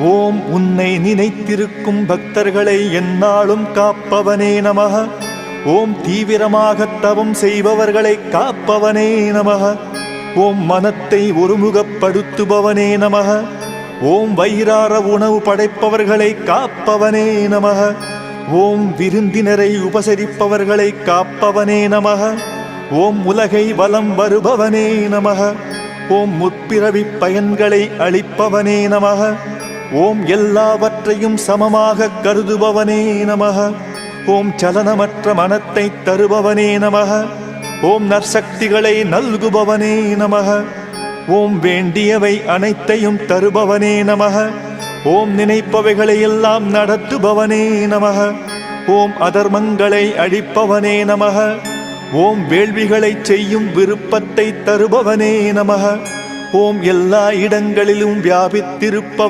ஓம் உன்னை நினைத்திருக்கும் பக்தர்களை எந்நாளும் காப்பவனே நமக. ஓம் தீவிரமாக தவம் செய்பவர்களை காப்பவனே நமக. ஓம் மனத்தை ஒருமுகப்படுத்துபவனே நமக. ஓம் வயிறார உணவு படைப்பவர்களை காப்பவனே நமக. ஓம் விருந்தினரை உபசரிப்பவர்களை காப்பவனே நமக. ஓம் உலகை வலம் வருபவனே நமக. ஓம் முற்பிறவி பயன்களை அளிப்பவனே நமக. ஓம் எல்லாவற்றையும் சமமாக கருதுபவனே நமக. ஓம் சலனமற்ற மனத்தை தருபவனே நமக. ஓம் நற்சக்திகளை நல்குபவனே நமக. ஓம் வேண்டியவை அனைத்தையும் தருபவனே நமக. ஓம் நினைப்பவைகளை எல்லாம் நடத்துபவனே நமக. ஓம் அதர்மங்களை அழிப்பவனே நமக. ஓம் வேள்விகளை செய்யும் விருப்பத்தை தருபவனே நமக. ஓம் எல்லா இடங்களிலும் வியாபித்திருப்பவனே